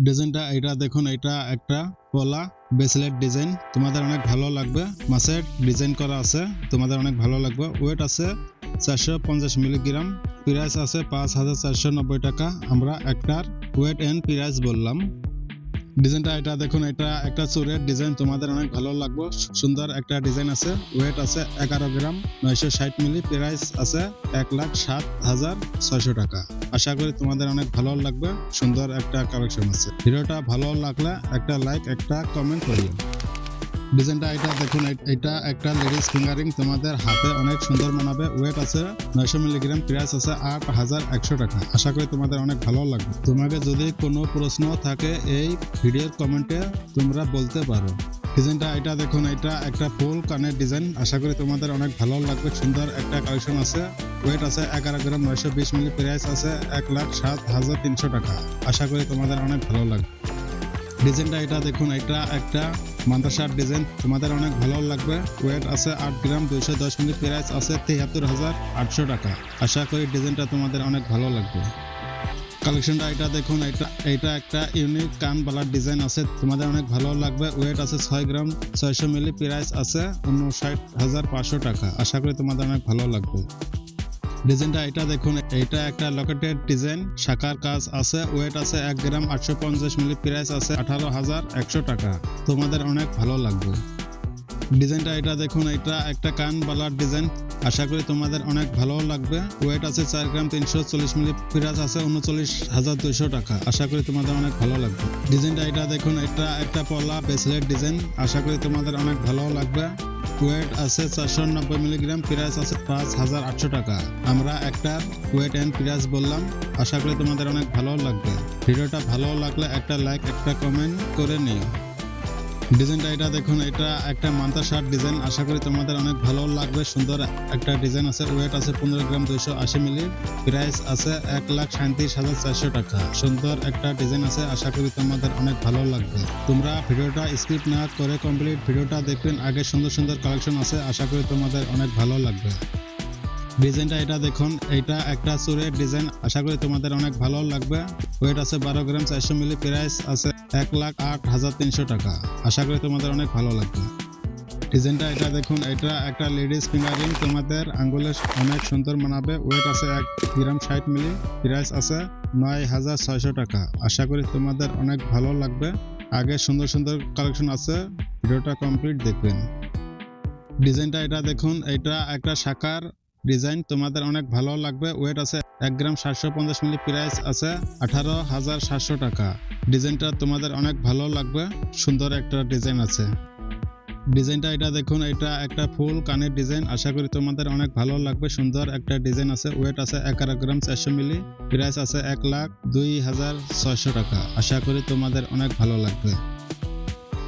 ডিজাইনটা এটা দেখুন, এটা একটা পলা ব্রেসলেট ডিজাইন, তোমাদের অনেক ভালো লাগবে। মাছের ডিজাইন করা আছে, তোমাদের অনেক ভালো লাগবে। ওয়েট আছে 450 মিলিগ্রাম, প্রাইস আছে 5490 টাকা। আমরা একটার ওয়েট এন্ড প্রাইস বললাম। ডিজাইনটা এটা দেখুন, এটা একটা চুরের ডিজাইন, তোমাদের অনেক ভালো লাগবে। সুন্দর একটা ডিজাইন আছে। ওয়েট আছে 11 গ্রাম, 960 মিলি, প্রাইস আছে 1,07,600 টাকা। আশা করি তোমাদের অনেক ভালো লাগবে। সুন্দর একটা কালেকশন আছে। ভিডিওটা ভালো লাগলে একটা লাইক, একটা কমেন্ট করিও। ডিজাইনটা এটা দেখুন, এটা একটা লেডিস ফিঙ্গারিং, তোমাদের হাতে অনেক সুন্দর মানাবে। ওয়েট আছে 900 মিলিগ্রাম, প্রাইস আছে 8,100 টাকা। আশা করি তোমাদের অনেক ভালো লাগবে। তোমাকে যদি কোনো প্রশ্ন থাকে এই ভিডিওর কমেন্টে তোমরা বলতে পারো। ডিজাইনটা এটা দেখুন, এটা একটা ফুল কানের ডিজাইন, আশা করি তোমাদের অনেক ভালো লাগবে। সুন্দর একটা কালেকশন আছে। ওয়েট আছে 11 গ্রাম, 920 মিলি, প্রাইস আছে 1,07,300 টাকা। আশা করি তোমাদের অনেক ভালো লাগবে। ডিজাইনটা এটা দেখুন, এটা একটা মাদ্রাসার ডিজাইন, তোমাদের অনেক ভালো লাগবে। ওয়েট আছে 8 গ্রাম, 210 মিলি, প্রাইস আছে 73,800 টাকা। আশা করি ডিজাইনটা তোমাদের অনেক ভালো লাগবে। কালেকশনটা এটা দেখুন, এটা একটা ইউনিক কান বালার ডিজাইন আছে, তোমাদের অনেক ভালো লাগবে। ওয়েট আছে 6 গ্রাম, 600 মিলি, প্রাইস আছে 59,500 টাকা। আশা করি তোমাদের অনেক ভালো লাগবে। ডিজাইনটা এটা দেখুন, এটা একটা লকেটের ডিজাইন, শাখার কাজ আছে। ওয়েট আছে 1 গ্রাম, 850 মিলি, প্রাইস আছে 18,100 টাকা। তোমাদের অনেক ভালো লাগবে। ডিজাইনটা এটা দেখুন, এটা একটা কান বালার ডিজাইন, আশা করি তোমাদের অনেক ভালো লাগবে। ওয়েট আছে 4 গ্রাম, 340 মিলি, প্রাইস আছে 39,200 টাকা। আশা করি তোমাদের অনেক ভালো লাগবে। ডিজাইনটা এটা দেখুন, এটা একটা পলা ব্রেসলেট ডিজাইন, আশা করি তোমাদের অনেক ভালো লাগবে। ওয়েট আছে 490 মিলিগ্রাম, প্রাইস আছে 5,800 টাকা। আমরা একটা ওয়েট এন্ড প্রাইস বললাম। আশা করি তোমাদের অনেক ভালো লাগবে। ভিডিওটা ভালো লাগলে একটা লাইক, একটা কমেন্ট করে নিও। ডিজাইনটা এটা দেখুন, এটা একটা মাদ্রাসার ডিজাইন, আশা করি তোমাদের অনেক ভালো লাগবে। সুন্দর একটা ডিজাইন আছে। ওয়েট আছে 15 গ্রাম, 280 মিলি, প্রাইস আছে 1,37,400 টাকা। সুন্দর একটা ডিজাইন আছে, আশা করি তোমাদের অনেক ভালো লাগবে। তোমরা ভিডিওটা স্কিপ না করে কমপ্লিট ভিডিওটা দেখবেন। আগে সুন্দর সুন্দর কালেকশন আছে, আশা করি তোমাদের অনেক ভালো লাগবে। ডিজাইনটা এটা দেখুন, এটা একটা চুরের ডিজাইন, আশা করি তোমাদের অনেক ভালো লাগবে। ওয়েট আছে 12 গ্রাম, 400 মিলি, প্রাইস আছে 1,08,300 টাকা। আশা করি তোমাদের অনেক ভালো লাগবে। ডিজাইনটা এটা দেখুন, এটা একটা লেডিস ফিঙ্গারিং, তোমাদের আঙ্গুলে অনেক সুন্দর মানাবে। ওয়েট আছে 1 গ্রাম, 60 মিলি, প্রাইস আছে 9,600 টাকা। আশা করি তোমাদের অনেক ভালো লাগবে। আগে সুন্দর সুন্দর কালেকশন আছে, ভিডিওটা কমপ্লিট দেখবেন। ডিজাইনটা এটা দেখুন, এটা একটা শাখার ডিজাইন, তোমাদের অনেক ভালো লাগবে। ওয়েট আছে 1 গ্রাম, 750 মিলি, প্রাইস আছে 18,700 টাকা। ডিজাইনটা তোমাদের অনেক ভালো লাগবে। সুন্দর একটা ডিজাইন আছে। ডিজাইনটা এটা দেখুন, এটা একটা ফুল কানের ডিজাইন, আশা করি তোমাদের অনেক ভালো লাগবে। সুন্দর একটা ডিজাইন আছে। ওয়েট আছে 11 গ্রাম, 400 মিলি, প্রাইস আছে 1,02,600 টাকা। আশা করি তোমাদের অনেক ভালো লাগবে।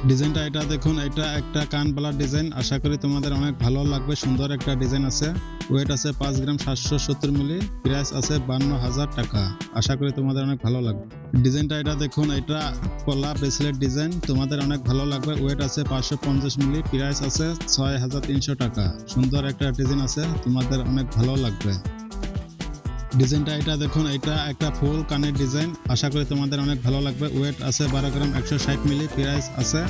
ডিজাইনটা এটা দেখুন, এটা একটা কান বালার ডিজাইন, আশা করি তোমাদের অনেক ভালো লাগবে। সুন্দর একটা ডিজাইন আছে। ওয়েট আছে 5 গ্রাম, 770 মিলি, প্রাইস আছে 52,000 টাকা। আশা করি তোমাদের অনেক ভালো লাগবে। ডিজাইনটা এটা দেখুন, এটা পলা ব্রেসলেট ডিজাইন, তোমাদের অনেক ভালো লাগবে। ওয়েট আছে 550 মিলি, প্রাইস আছে 6,300 টাকা। সুন্দর একটা ডিজাইন আছে, তোমাদের অনেক ভালো লাগবে। ডিজাইনটা এটা দেখুন, এটা একটা ফুল কানের ডিজাইন, আশা করি তোমাদের অনেক ভালো লাগবে। ওয়েট আছে 12 গ্রাম, 160 মিলি, প্রাইস আছে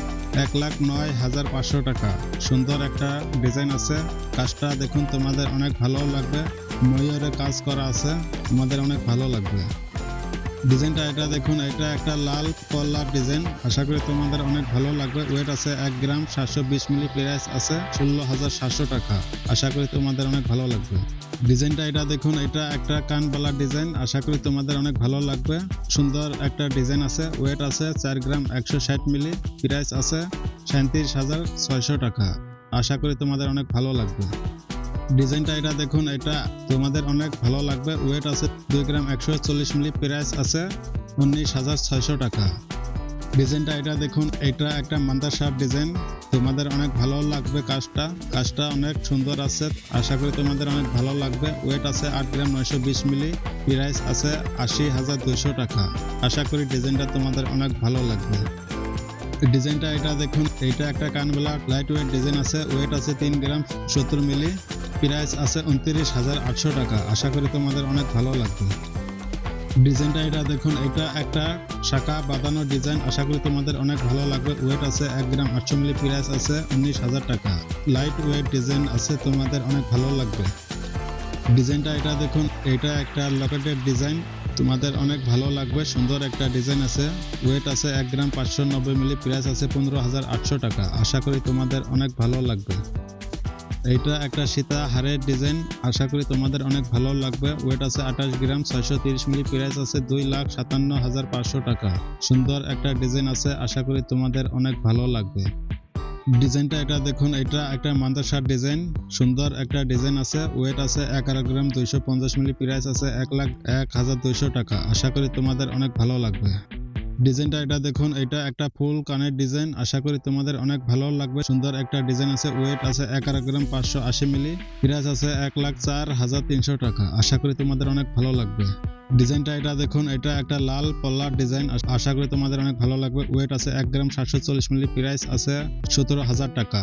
1,09,500 টাকা। সুন্দর একটা ডিজাইন আছে। কাজটা দেখুন, তোমাদের অনেক ভালো লাগবে। ময়ূরের কাজ করা আছে, তোমাদের অনেক ভালো লাগবে। ডিজাইনটা এটা দেখুন, এটা একটা লাল কলার ডিজাইন, আশা করি তোমাদের অনেক ভালো লাগবে। ওয়েট আছে 1 গ্রাম, 720 মিলি, প্রাইস আছে 16,700 টাকা। আশা করি তোমাদের অনেক ভালো লাগবে। ডিজাইনটা এটা দেখুন, এটা একটা কান বালার ডিজাইন, আশা করি তোমাদের অনেক ভালো লাগবে। সুন্দর একটা ডিজাইন আছে। ওয়েট আছে 4 গ্রাম, 160 মিলি, প্রাইস আছে 37,600 টাকা। আশা করি তোমাদের অনেক ভালো লাগবে। ডিজাইনটা এটা দেখুন, এটা তোমাদের অনেক ভালো লাগবে। ওয়েট আছে 2 গ্রাম, 140 মিলি, প্রাইস আছে 19,600 টাকা। ডিজাইনটা এটা দেখুন, এটা একটা মাদ্রাসার ডিজাইন, তোমাদের অনেক ভালো লাগবে। কাজটা অনেক সুন্দর আছে, আশা করি তোমাদের অনেক ভালো লাগবে। ওয়েট আছে 8 গ্রাম, 920 মিলি, প্রাইস আছে 80,200 টাকা। আশা করি ডিজাইনটা তোমাদের অনেক ভালো লাগবে। ডিজাইনটা এটা দেখুন, এটা একটা কানবালা লাইট ওয়েট ডিজাইন আছে। ওয়েট আছে 3 গ্রাম, 70 মিলি, প্রাইস আছে 29,800 টাকা। আশা করি তোমাদের অনেক ভালো লাগবে। ডিজাইনটা এটা দেখুন, এটা একটা শাখা বাঁধানো ডিজাইন। আশা করি তোমাদের অনেক ভালো লাগবে। ওয়েট আছে 1 গ্রাম 800 মিলি, প্রাইস আছে 19,000 টাকা। লাইট ওয়েট ডিজাইন আছে, তোমাদের অনেক ভালো লাগবে। ডিজাইনটা এটা দেখুন, এটা একটা লকেটের ডিজাইন, তোমাদের অনেক ভালো লাগবে। সুন্দর একটা ডিজাইন আছে। ওয়েট আছে 1 গ্রাম 590 মিলি, প্রাইস আছে 15,800 টাকা। আশা করি তোমাদের অনেক ভালো লাগবে। এইটা একটা সীতা হারের ডিজাইন, আশা করি তোমাদের অনেক ভালো লাগবে। ওয়েট আছে 28 গ্রাম 630 মিলি, প্রাইস আছে 2,57,500 টাকা। সুন্দর একটা ডিজাইন আছে, আশা করি তোমাদের অনেক ভালো লাগবে। ডিজাইনটা এটা দেখুন, এটা একটা মাদ্রাসার ডিজাইন, সুন্দর একটা ডিজাইন আছে। ওয়েট আছে 11 গ্রাম 250 মিলি, প্রাইস আছে 1,01,200 টাকা। আশা করি তোমাদের অনেক ভালো লাগবে। ডিজাইনটা এটা দেখুন, এটা একটা ফুল কানের ডিজাইন, আশা করি তোমাদের অনেক ভালো লাগবে। সুন্দর একটা ডিজাইন আছে। ওয়েট আছে 11 গ্রাম 580 মিলি, প্রাইস আছে 1,04,300 টাকা। আশা করি তোমাদের অনেক ভালো লাগবে। ডিজাইনটা এটা দেখুন, এটা একটা লাল পল্লার ডিজাইন, আশা করি তোমাদের অনেক ভালো লাগবে। ওয়েট আছে 1 গ্রাম 740 মিলি, প্রাইস আছে 17,000 টাকা।